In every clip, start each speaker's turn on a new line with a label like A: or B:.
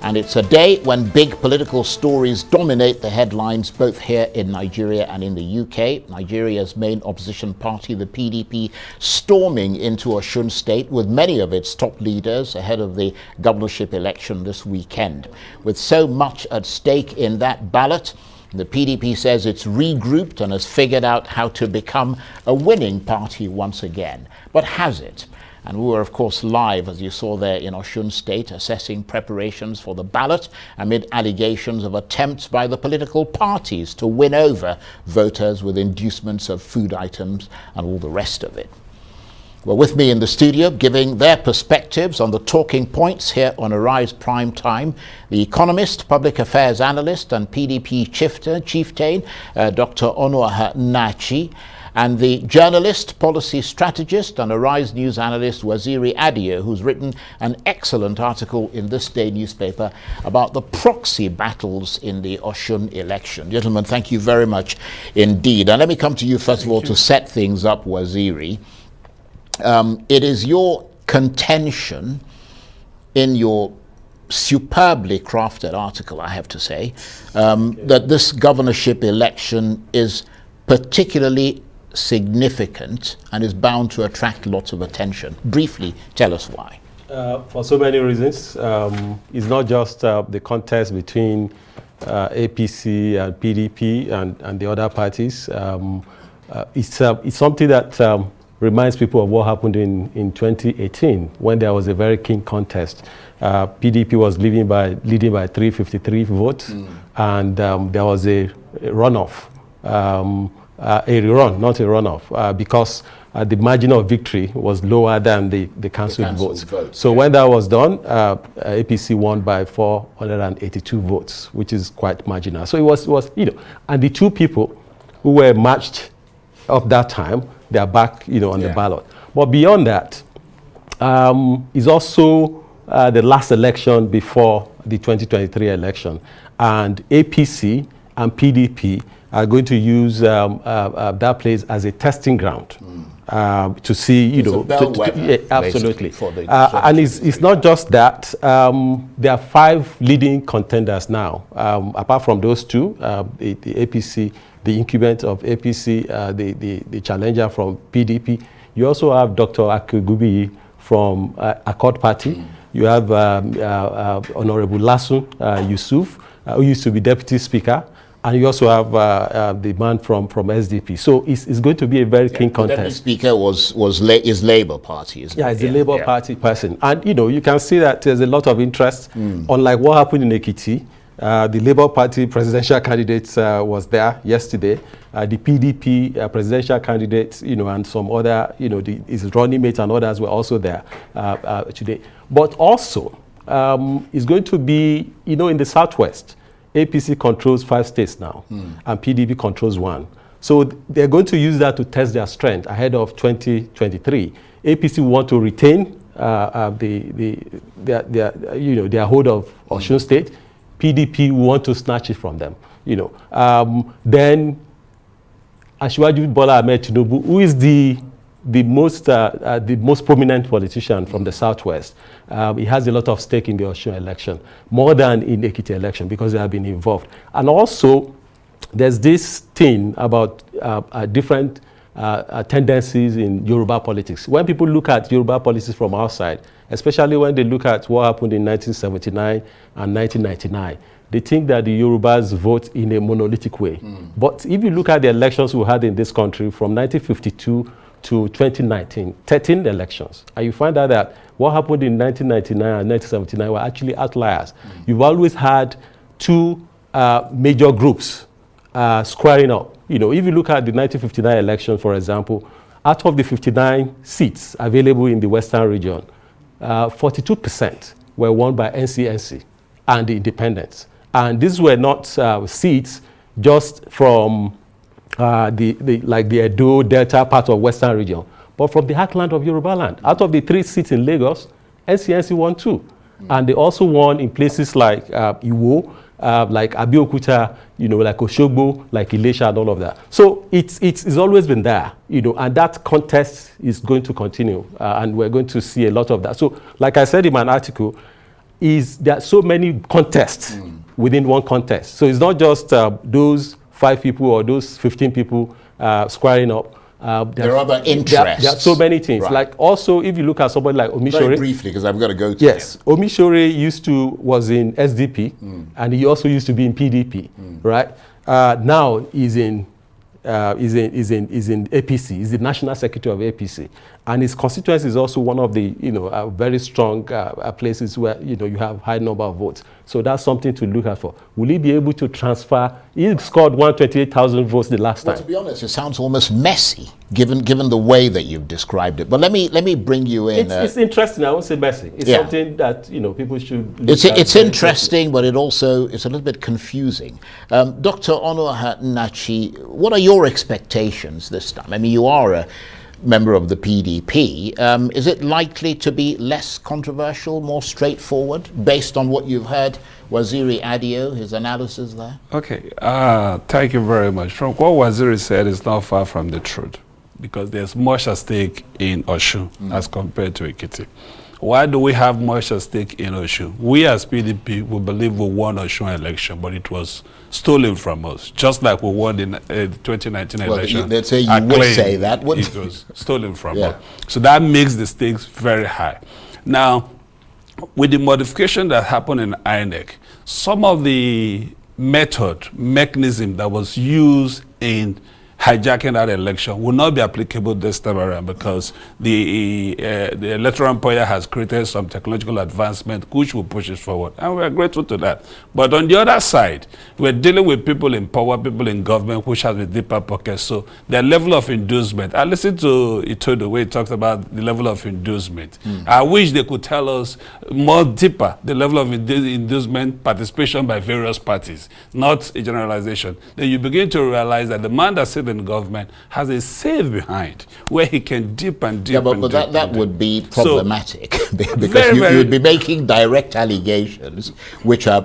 A: And it's a day when big political stories dominate the headlines both here in Nigeria and in the UK. Nigeria's main opposition party, the PDP, storming into Osun State with many of its top leaders ahead of the governorship election this weekend. With so much at stake in that ballot, the PDP says it's regrouped and has figured out how to become a winning party once again. But has it? And we were, of course, live, as you saw there, in Osun State, assessing preparations for the ballot amid allegations of attempts by the political parties to win over voters with inducements of food items and all the rest of it. Well, with me in the studio, giving their perspectives on the talking points here on Arise Prime Time, the economist, public affairs analyst, and PDP chieftain, Dr. Onuoha Nnachi, and the journalist, policy strategist, and Arise News analyst Waziri Adio, who's written an excellent article in This Day newspaper about the proxy battles in the Osun election. Gentlemen, thank you very much indeed. And let me come to you first of all to set things up, Waziri. It is your contention in your superbly crafted article, I have to say, that this governorship election is particularly significant and is bound to attract lots of attention. Briefly, tell us why.
B: For so many reasons. It's not just the contest between APC and PDP and the other parties. It's something that reminds people of what happened in 2018 when there was a very keen contest. PDP was leading by 353 votes, and there was a runoff. A rerun, not a runoff, because the margin of victory was lower than the cancelled votes. So when that was done, APC won by 482 votes, which is quite marginal. So it was, and the two people who were matched up that time, they are back, on the ballot. But beyond that, is also the last election before the 2023 election, and APC and PDP are going to use that place as a testing ground to see, absolutely. And it's not just that. There are 5 leading contenders now. Apart from those two, the APC, the incumbent of APC, the challenger from PDP. You also have Dr. Akigubi from Accord Party. You have Honorable Lasun Yusuf, who used to be Deputy Speaker. And you also have the man from SDP. So it's going to be a very keen contest.
A: The Speaker is Labour Party, isn't it?
B: Yeah, it's the Labour Party person. And, you can see that there's a lot of interest. Unlike what happened in Ekiti, the Labour Party presidential candidate was there yesterday. The PDP presidential candidate, and some other, his running mates and others were also there today. But also, it's going to be, in the Southwest. APC controls 5 states now, and PDP controls 1. So they're going to use that to test their strength ahead of 2023. APC want to retain their hold of Osun State. PDP want to snatch it from them. Then Asiwaju Bola Ahmed Tinubu, who is the most prominent politician from the Southwest. He has a lot of stake in the Osun election, more than in the Ekiti election, because they have been involved. And also, there's this thing about different tendencies in Yoruba politics. When people look at Yoruba politics from outside, especially when they look at what happened in 1979 and 1999, they think that the Yorubas vote in a monolithic way. But if you look at the elections we had in this country from 1952 to 2019, 13 elections, and you find out that what happened in 1999 and 1979 were actually outliers. You've always had 2 major groups squaring up. If you look at the 1959 election, for example, out of the 59 seats available in the Western region, 42% were won by NCNC and the independents. And these were not seats just from the Edo Delta part of Western region, but from the heartland of Yoruba land. Out of the 3 seats in Lagos, NCNC won 2. And they also won in places like Iwo, like Abeokuta, like Oshogbo, like Ilesha and all of that. So it's always been there, and that contest is going to continue, and we're going to see a lot of that. So like I said in my article, is there are so many contests within one contest. So it's not just those 5 people or those 15 people squaring up.
A: There are other interests.
B: There are so many things.
A: Right.
B: Like also, if you look at somebody like Omishore.
A: Very briefly, because I've got to go to
B: yes, Omishore was in SDP, and he also used to be in PDP, right? Now he's in APC. He's the national secretary of APC, and his constituency is also one of the very strong places where you have high number of votes. So that's something to look out for. Will he be able to transfer? He scored 128,000 votes the last time.
A: To be honest, it sounds almost messy, given the way that you've described it. But let me bring you in.
B: It's interesting. I won't say messy. It's something that people should.
A: It's interesting, but it's a little bit confusing. Dr. Onuoha Nnachi, what are your expectations this time? I mean, you are a member of the PDP. Is it likely to be less controversial, more straightforward, based on what you've heard Waziri Adio, his analysis there?
C: Okay, thank you very much. From what Waziri said is not far from the truth, because there's much at stake in Osun as compared to Ekiti. Why do we have much at stake in Osun? We as PDP, we believe we won Osun election, but it was stolen from us, just like we won the 2019 election.
A: They'd say you would say that, wouldn't
C: it was stolen from us. So that makes the stakes very high. Now, with the modification that happened in INEC, some of the mechanism that was used in hijacking that election will not be applicable this time around, because the electoral employer has created some technological advancement which will push us forward, and we are grateful to that. But on the other side, we're dealing with people in power, people in government which have a deeper pocket, so their level of inducement. I listened to Ito the way he talked about the level of inducement. I wish they could tell us more deeper the level of inducement participation by various parties, not a generalization. Then you begin to realize that the man that sits in government has a safe behind where he can dip and dip.
A: Yeah, but that would be problematic, so, because you would be making direct allegations which are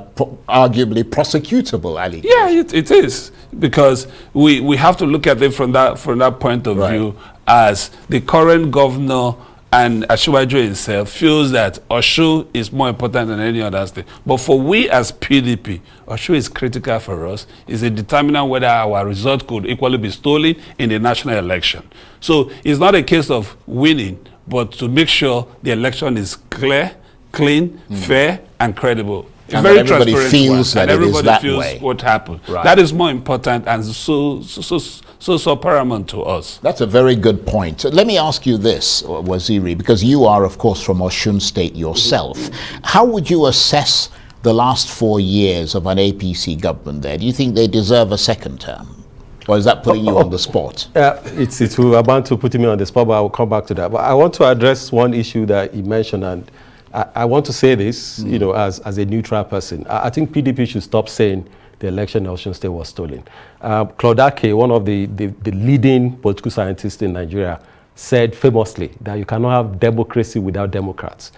A: arguably prosecutable allegations.
C: Yeah, it is, because we have to look at it from that point of view, as the current governor and Asiwaju himself feels that Osun is more important than any other state. But for we as PDP, Osun is critical for us. It's a determinant whether our result could equally be stolen in the national election. So it's not a case of winning, but to make sure the election is clear, clean, fair, and credible.
A: And very everybody feels that it is that way.
C: What happened. That is more important and so paramount to us.
A: That's a very good point. Let me ask you this, Waziri, because you are, of course, from Osun State yourself. How would you assess the last 4 years of an APC government there? Do you think they deserve a second term? Or is that putting you on the spot?
B: It's about to put me on the spot, but I will come back to that. But I want to address one issue that you mentioned, and I want to say this, as a neutral person. I think PDP should stop saying the election in Osun State was stolen. Claude Ake, one of the leading political scientists in Nigeria, said famously that you cannot have democracy without Democrats.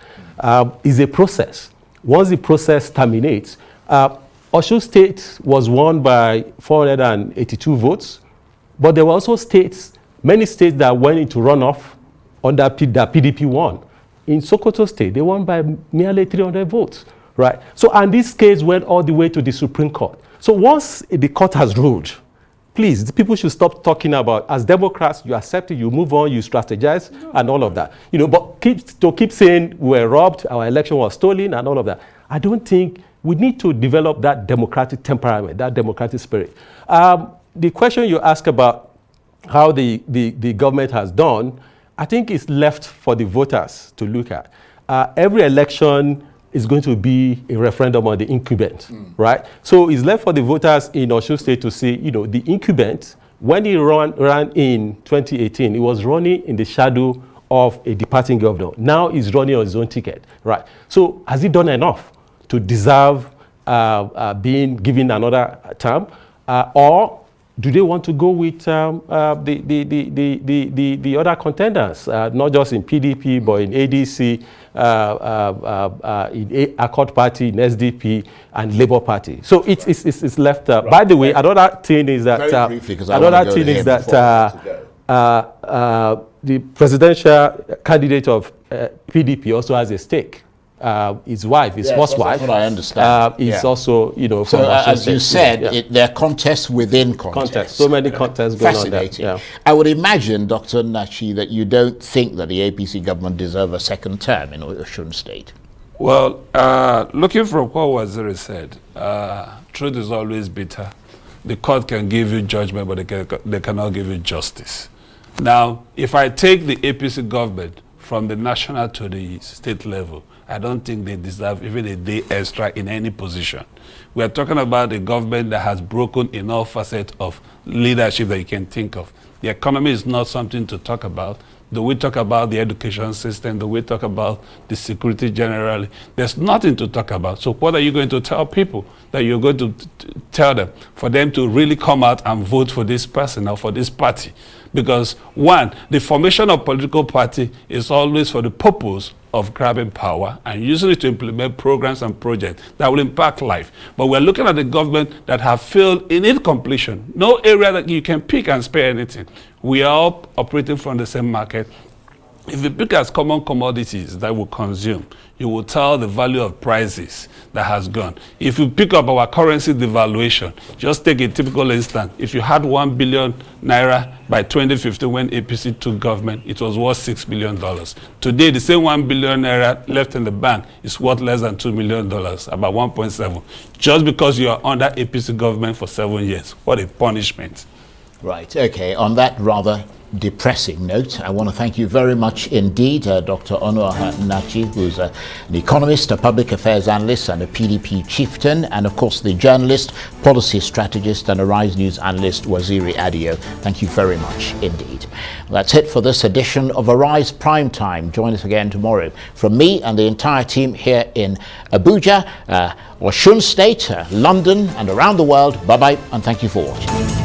B: It's a process. Once the process terminates, Osun State was won by 482 votes, but there were also many states that went into runoff under that PDP won. In Sokoto State, they won by nearly 300 votes, right? So, and this case went all the way to the Supreme Court. So once the court has ruled, please, the people should stop talking about, as Democrats, you accept it, you move on, you strategize, and all of that. But keep saying we were robbed, our election was stolen, and all of that. I don't think we need to develop that democratic temperament, that democratic spirit. The question you ask about how the government has done, I think it's left for the voters to look at. Every election is going to be a referendum on the incumbent, right? So it's left for the voters in Osun State to see, the incumbent, when he ran in 2018, he was running in the shadow of a departing governor. Now he's running on his own ticket, right? So has he done enough to deserve being given another term, or do they want to go with the other contenders, not just in PDP, but in ADC, in Accord Party, in SDP, and Labour Party? So it's left. By the way, another thing is that the presidential candidate of PDP also has a stake his wife, his first wife.
A: That's what I understand.
B: Is also, you know,
A: so
B: from
A: as you said, there are contests within contests.
B: So many contests going on there.
A: Fascinating. I would imagine, Dr. Nnachi, that you don't think that the APC government deserve a second term in Osun State.
C: Well, looking from what Waziri said, truth is always bitter. The court can give you judgment, but they cannot give you justice. Now, if I take the APC government from the national to the state level, I don't think they deserve even a day extra in any position. We are talking about a government that has broken in all facets of leadership that you can think of. The economy is not something to talk about. Do we talk about the education system? Do we talk about the security generally? There's nothing to talk about. So what are you going to tell people that you're going to tell them for them to really come out and vote for this person or for this party? Because one, the formation of political party is always for the purpose of grabbing power and using it to implement programs and projects that will impact life. But we're looking at the government that have failed in its completion. No area that you can pick and spare anything. We are all operating from the same market. If you pick as common commodities that we consume, you will tell the value of prices that has gone. If you pick up our currency devaluation, just take a typical instance. If you had 1 billion naira by 2015 when APC took government, it was worth $6 billion. Today, the same 1 billion naira left in the bank is worth less than $2 million, about 1.7, just because you are under APC government for 7 years. What a punishment.
A: Right, okay. On that rather depressing note, I want to thank you very much indeed, Dr. Onuoha Nnachi, who's an economist, a public affairs analyst, and a PDP chieftain, and of course the journalist, policy strategist, and Arise News analyst, Waziri Adio. Thank you very much indeed. That's it for this edition of Arise Prime Time. Join us again tomorrow. From me and the entire team here in Abuja, Osun State, London, and around the world, bye-bye, and thank you for watching.